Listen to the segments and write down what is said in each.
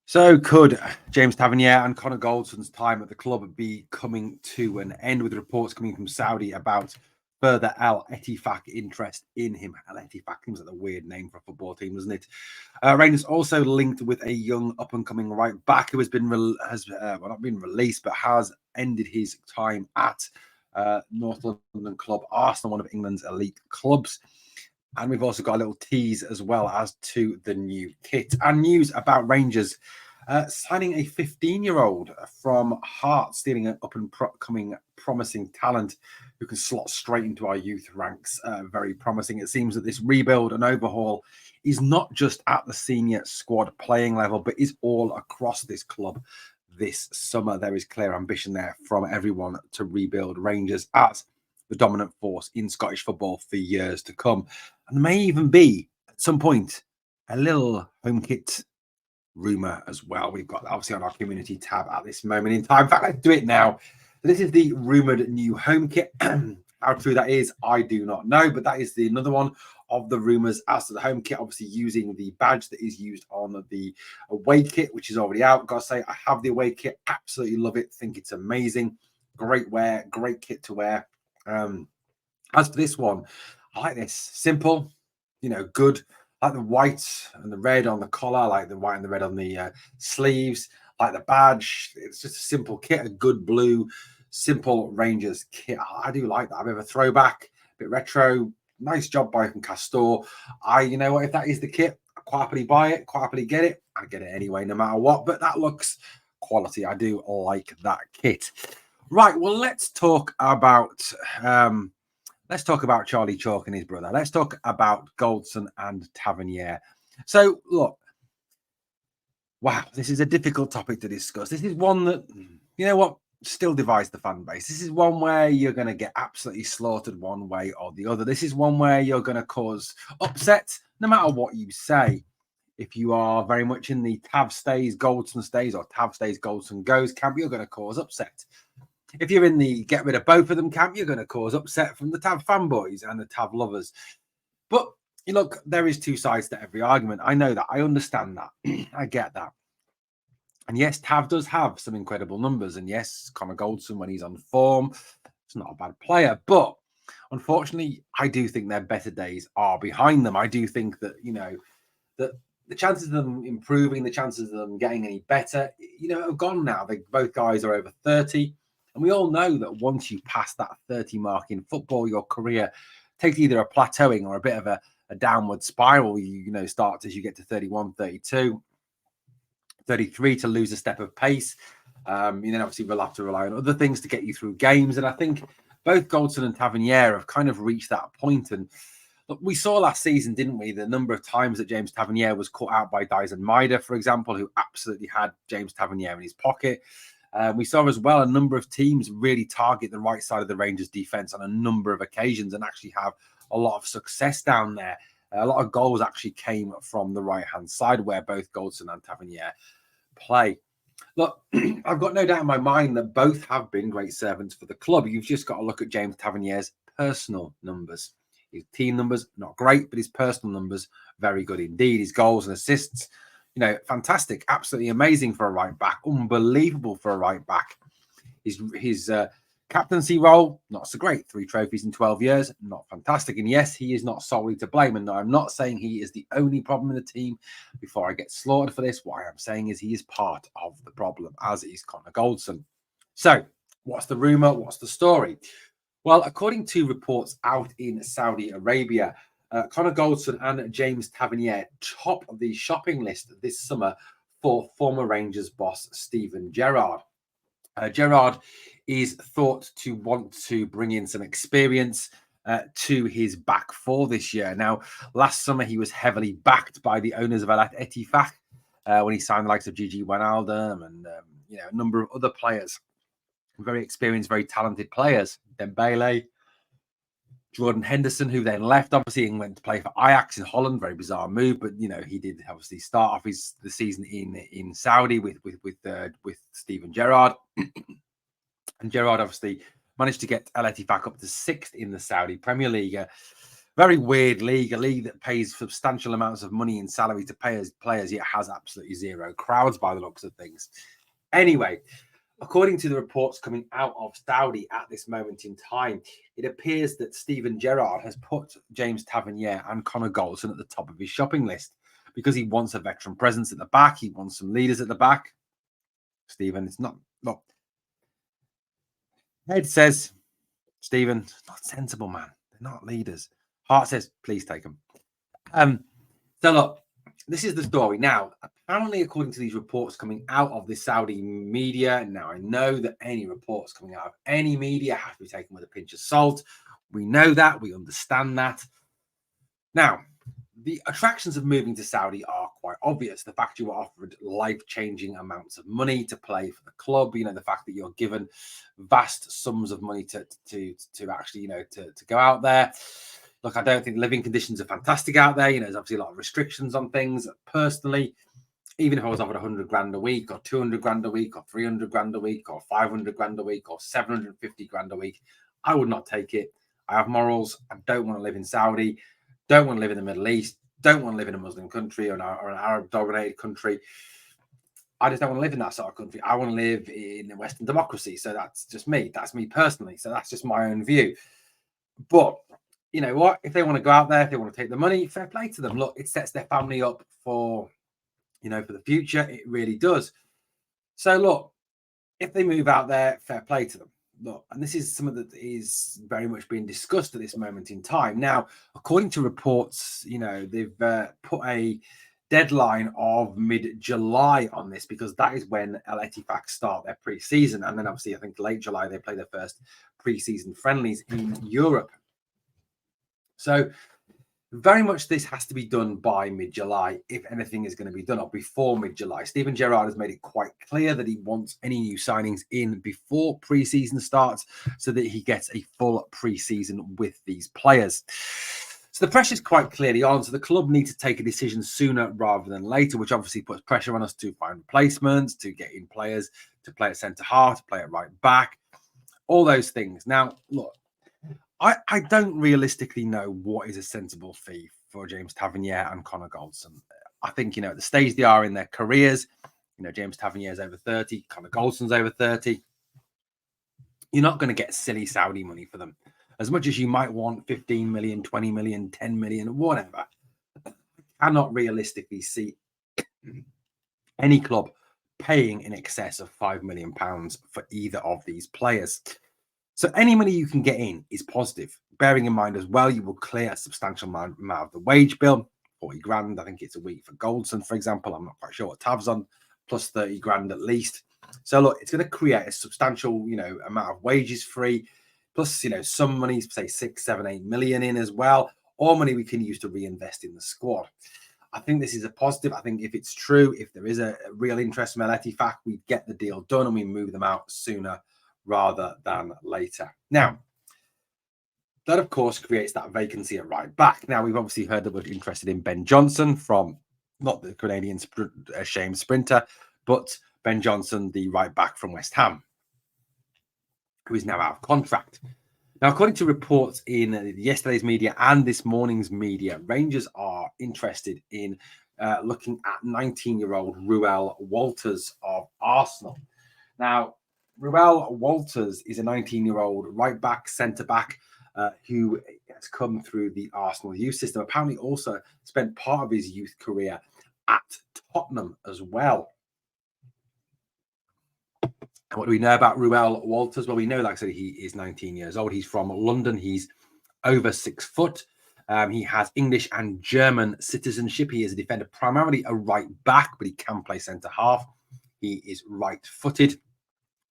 So could James Tavernier and Conor Goldson's time at the club be coming to an end, with reports coming from Saudi about further Al Ettifaq interest in him? Al Ettifaq seems like a weird name for a football team, doesn't it? Rangers also linked with a young up-and-coming right back who has been not been released, but has ended his time at North London club Arsenal, one of England's elite clubs. And we've also got a little tease as well as to the new kit and news about Rangers signing a 15-year-old from Hearts, stealing an up-and-coming promising talent who can slot straight into our youth ranks. Very promising. It seems that this rebuild and overhaul is not just at the senior squad playing level, but is all across this club this summer. There is clear ambition there from everyone to rebuild Rangers as the dominant force in Scottish football for years to come. And there may even be, at some point, a little home kit rumour as well. We've got that obviously on our community tab at this moment in time. In fact, let's do it now. This is the rumoured new home kit. How true that is, I do not know, but that is another one of the rumours as to the home kit, obviously using the badge that is used on the away kit, which is already out. Gotta say, I have the away kit, absolutely love it, think it's amazing. Great wear, great kit to wear. As for this one, I like this. Simple, good. I like the white and the red on the collar. I like the white and the red on the sleeves. I like the badge. It's just a simple kit, a good blue, simple Rangers kit. I do like that. A bit of a throwback, a bit retro. Nice job by from Castor. You know what? If that is the kit, I quite happily buy it, quite happily get it. I get it anyway, no matter what. But that looks quality. I do like that kit. Right. Well, let's talk about Charlie Chalk and his brother. Let's talk about Goldson and Tavernier. So, look, wow, this is a difficult topic to discuss. This is one that, still divides the fan base. This is one where you're going to get absolutely slaughtered one way or the other. This is one where you're going to cause upset no matter what you say. If you are very much in the Tav stays, Goldson stays, or Tav stays, Goldson goes camp, you're going to cause upset. If you're in the get rid of both of them camp, you're going to cause upset from the Tav fanboys and the Tav lovers. But look, there is two sides to every argument. I know that. I understand that. I get that. And yes, Tav does have some incredible numbers. And yes, Conor Goldson, when he's on form, it's not a bad player. But unfortunately, I do think their better days are behind them. I do think that, that the chances of them improving, the chances of them getting any better, have gone now. Both guys are over 30. And we all know that once you pass that 30 mark in football, your career takes either a plateauing or a bit of a downward spiral. You start as you get to 31, 32, 33 to lose a step of pace. Then obviously we'll have to rely on other things to get you through games. And I think both Goldson and Tavernier have kind of reached that point. And look, we saw last season, didn't we, the number of times that James Tavernier was caught out by Dyson Maida, for example, who absolutely had James Tavernier in his pocket. We saw as well a number of teams really target the right side of the Rangers defense on a number of occasions and actually have a lot of success down there. A lot of goals actually came from the right-hand side where both Goldson and Tavernier play. Look, I've got no doubt in my mind that both have been great servants for the club. You've just got to look at James Tavernier's personal numbers. His team numbers, not great, but his personal numbers, very good indeed. His goals and assists, fantastic, absolutely amazing for a right back, unbelievable for a right back. His captaincy role, not so great. 3 trophies in 12 years, not fantastic. And yes, he is not solely to blame. And no, I'm not saying he is the only problem in the team. Before I get slaughtered for this, what I am saying is he is part of the problem, as is Conor Goldson. So, what's the rumour? What's the story? Well, according to reports out in Saudi Arabia, Conor Goldson and James Tavernier top of the shopping list this summer for former Rangers boss Steven Gerrard. Gerrard is thought to want to bring in some experience to his back four this year. Now, last summer he was heavily backed by the owners of Al Ettifaq when he signed the likes of Gigi Wijnaldum and a number of other players, very experienced, very talented players. Dembele, Jordan Henderson, who then left, obviously, and went to play for Ajax in Holland. Very bizarre move, but he did obviously start off the season in Saudi with Steven Gerrard, and Gerrard obviously managed to get Al Ettifaq up to 6th in the Saudi Premier League. Very weird league, a league that pays substantial amounts of money in salary to players, yet has absolutely zero crowds by the looks of things. Anyway, according to the reports coming out of Saudi at this moment in time, it appears that Steven Gerrard has put James Tavernier and Connor Goldson at the top of his shopping list because he wants a veteran presence at the back. He wants some leaders at the back. Stephen, it's not. Head says, Stephen, it's not sensible, man. They're not leaders. Heart says, please take them. So look, this is the story. Now, apparently, according to these reports coming out of the Saudi media, now I know that any reports coming out of any media have to be taken with a pinch of salt. We know that. We understand that. Now, the attractions of moving to Saudi are quite obvious. The fact you are offered life-changing amounts of money to play for the club, you know, the fact that you're given vast sums of money to actually, you know, to go out there. Look, I don't think living conditions are fantastic out there. You know, there's obviously a lot of restrictions on things. Personally, even if I was offered 100 grand a week or 200 grand a week or 300 grand a week or 500 grand a week or 750 grand a week, I would not take it. I have morals. I don't want to live in Saudi. Don't want to live in the Middle East. Don't want to live in a Muslim country or an Arab-dominated country. I just don't want to live in that sort of country. I want to live in a Western democracy. So that's just me. That's me personally. So that's just my own view. But you know what? If they want to go out there, if they want to take the money, fair play to them. Look, it sets their family up for, you know, for the future. It really does. So look, if they move out there, fair play to them. Look, and this is something that is very much being discussed at this moment in time. Now, according to reports, you know, they've put a deadline of mid-July on this because that is when Al Ettifaq start their pre-season. And then obviously, I think late July, they play their first pre-season friendlies in Europe. So very much this has to be done by mid-July, if anything is going to be done, or before mid-July. Steven Gerrard has made it quite clear that he wants any new signings in before pre-season starts so that he gets a full pre-season with these players. So the pressure is quite clearly on. So the club need to take a decision sooner rather than later, which obviously puts pressure on us to find replacements, to get in players, to play at centre-half, to play at right back, all those things. Now, look, I don't realistically know what is a sensible fee for James Tavernier and Connor Goldson. I think, you know, at the stage they are in their careers, you know, James Tavernier is over 30, Connor Goldson's over 30. You're not going to get silly Saudi money for them. As much as you might want 15 million, 20 million, 10 million, whatever. I cannot realistically see any club paying in excess of £5 million for either of these players. So any money you can get in is positive. Bearing in mind as well, you will clear a substantial amount of the wage bill, 40 grand. I think it's a week for Goldson, for example. I'm not quite sure what Tav's on, plus 30 grand at least. So look, it's going to create a substantial, you know, amount of wages free, plus, you know, some money, say 6, 7, 8 million in as well, or money we can use to reinvest in the squad. I think this is a positive. I think if it's true, if there is a real interest from Al Ettifaq, we get the deal done and we move them out sooner rather than later. Now, that of course creates that vacancy at right back. Now, we've obviously heard that we're interested in Ben Johnson from, not the Canadian shame sprinter, but Ben Johnson, the right back from West Ham, who is now out of contract. Now, according to reports in yesterday's media and this morning's media, Rangers are interested in looking at 19-year-old Ruel Walters of Arsenal. Now, Ruel Walters is a 19-year-old right back, centre back, who has come through the Arsenal youth system. Apparently also spent part of his youth career at Tottenham as well. And what do we know about Ruel Walters? Well, we know, like I said, he is 19 years old. He's from London. He's over 6 foot. He has English and German citizenship. He is a defender, primarily a right back, but he can play centre half. He is right-footed.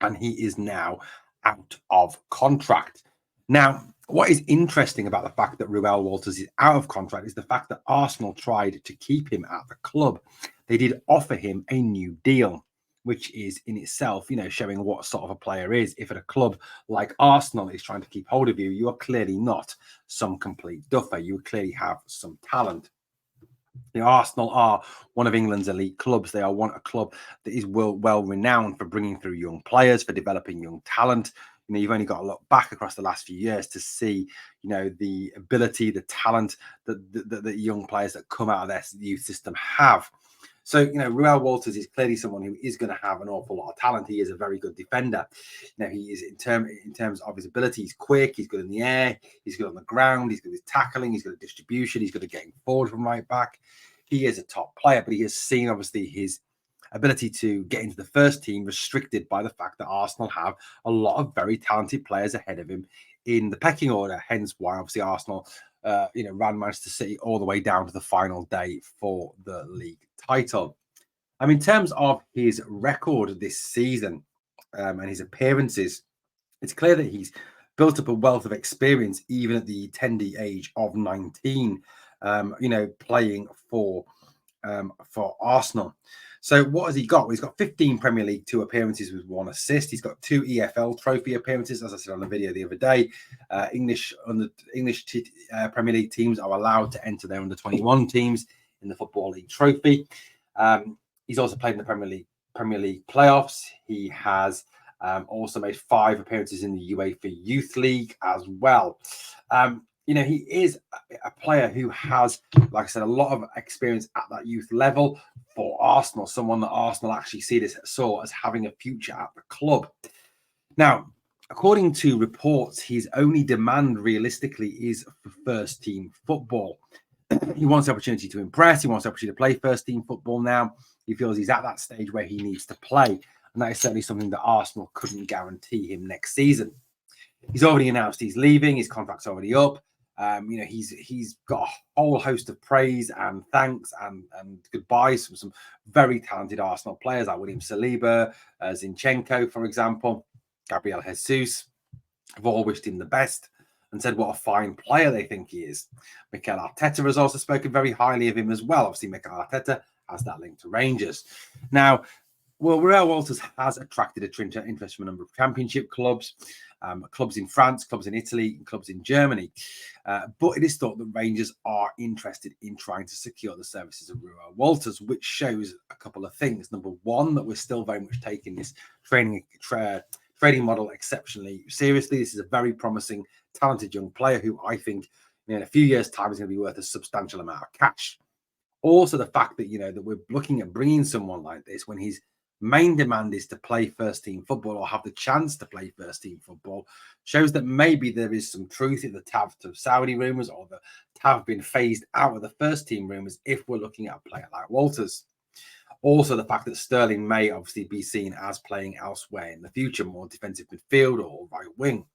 And he is now out of contract. Now, what is interesting about the fact that Ruel Walters is out of contract is the fact that Arsenal tried to keep him at the club. They did offer him a new deal, which is in itself, you know, showing what sort of a player is. If at a club like Arsenal is trying to keep hold of you, you are clearly not some complete duffer. You clearly have some talent. The Arsenal are one of England's elite clubs. They are a club that is well renowned for bringing through young players, for developing young talent. You've only got to look back across the last few years to see, the ability, the talent that the young players that come out of their youth system have. So, Ruel Walters is clearly someone who is going to have an awful lot of talent. He is a very good defender. He is in terms of his ability, he's quick, he's good in the air, he's good on the ground, he's good with tackling, he's good at distribution, he's good at getting forward from right back. He is a top player, but he has seen obviously his ability to get into the first team restricted by the fact that Arsenal have a lot of very talented players ahead of him in the pecking order. Hence why obviously Arsenal ran Manchester City all the way down to the final day for the league title. In terms of his record this season and his appearances, it's clear that he's built up a wealth of experience even at the tender age of 19, playing for Arsenal. So what has he got? Well, he's got 15 Premier League 2 appearances with 1 assist. He's got 2 EFL trophy appearances, as I said on the video the other day. English Premier League teams are allowed to enter their under 21 teams in the Football League trophy. He's also played in the Premier League playoffs. He has also made 5 appearances in the UEFA Youth League as well. He is a player who has, like I said, a lot of experience at that youth level for Arsenal, someone that Arsenal actually saw as having a future at the club. Now, according to reports, his only demand realistically is for first team football. He wants the opportunity to impress. He wants the opportunity to play first team football now. He feels he's at that stage where he needs to play. And that is certainly something that Arsenal couldn't guarantee him next season. He's already announced he's leaving. His contract's already up. He's got a whole host of praise and thanks and goodbyes from some very talented Arsenal players like William Saliba, Zinchenko, for example, Gabriel Jesus, have all wished him the best and said what a fine player they think he is. Mikel Arteta has also spoken very highly of him as well. Obviously, Mikel Arteta has that link to Rangers. Now, Ruel Walters has attracted interest from a number of championship clubs, clubs in France, clubs in Italy, and clubs in Germany. But it is thought that Rangers are interested in trying to secure the services of Ruel Walters, which shows a couple of things. Number one, that we're still very much taking this trading model exceptionally seriously. This is a very promising, talented young player who I think in a few years' time is going to be worth a substantial amount of cash. Also, the fact that that we're looking at bringing someone like this when his main demand is to play first team football or have the chance to play first team football shows that maybe there is some truth in the Tav to Saudi rumours or the Tav being phased out of the first team rumours if we're looking at a player like Walters. Also, the fact that Sterling may obviously be seen as playing elsewhere in the future, more defensive midfield or right wing.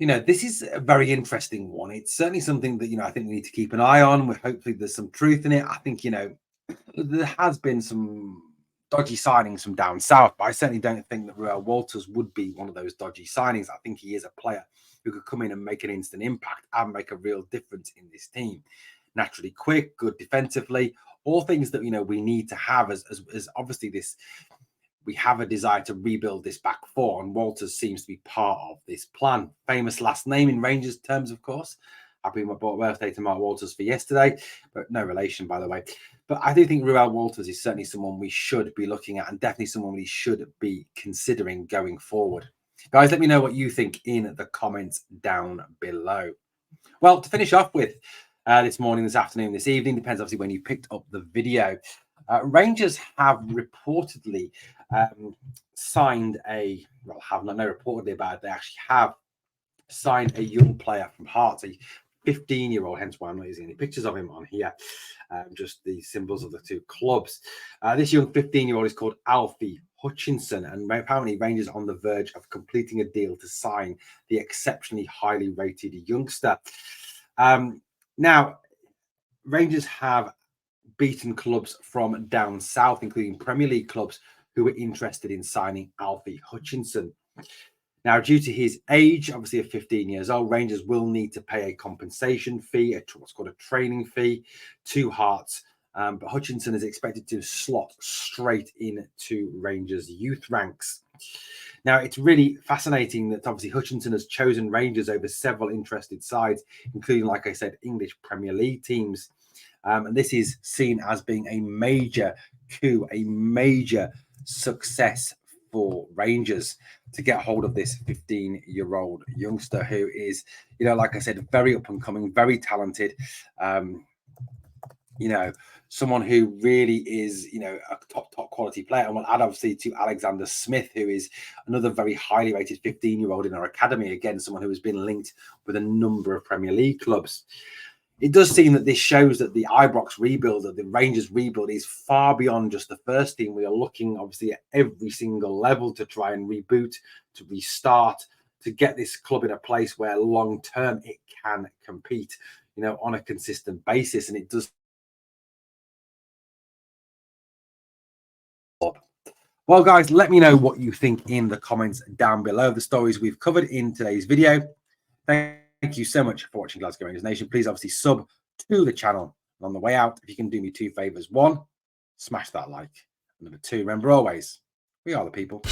This is a very interesting one. It's certainly something that, I think we need to keep an eye on. Hopefully there's some truth in it. I think, there has been some dodgy signings from down south, but I certainly don't think that Ruel Walters would be one of those dodgy signings. I think he is a player who could come in and make an instant impact and make a real difference in this team. Naturally quick, good defensively, all things that, we need to have as obviously this. We have a desire to rebuild this back four, and Walters seems to be part of this plan. Famous last name in Rangers terms, of course. Happy birthday to Mark Walters for yesterday, but no relation, by the way. But I do think Ruel Walters is certainly someone we should be looking at and definitely someone we should be considering going forward. Guys, let me know what you think in the comments down below. Well, to finish off with this morning, this afternoon, this evening, depends obviously when you picked up the video. Rangers have reportedly signed reportedly about it. They actually have signed a young player from Hearts, a 15-year-old, hence why I'm not using any pictures of him on here, just the symbols of the two clubs. This young 15-year-old is called Alfie Hutchinson, and apparently Rangers are on the verge of completing a deal to sign the exceptionally highly rated youngster. Now, Rangers have beaten clubs from down south, including Premier League clubs who were interested in signing Alfie Hutchinson. Now, due to his age, obviously at 15 years old, Rangers will need to pay a compensation fee, what's called a training fee, to Hearts. But Hutchinson is expected to slot straight into Rangers' youth ranks. Now, it's really fascinating that obviously Hutchinson has chosen Rangers over several interested sides, including, like I said, English Premier League teams. And this is seen as being a major coup, a major success for Rangers to get hold of this 15-year-old youngster who is, you know, like I said, very up and coming, very talented. You know, someone who really is, you know, a top quality player. And we'll add obviously to Alexander Smith, who is another very highly rated 15-year-old in our academy. Again, someone who has been linked with a number of Premier League clubs. It does seem that this shows that the Ibrox rebuild, that the Rangers rebuild, is far beyond just the first team. We are looking obviously at every single level to try and reboot, to restart, to get this club in a place where long term it can compete, you know, on a consistent basis. And it does. Well, guys, let me know what you think in the comments down below. The stories we've covered in today's video. Thank you so much for watching Glasgow Rangers Nation. Please obviously sub to the channel. And on the way out, if you can do me 2 favors. 1, smash that like. And number 2, remember always, we are the people.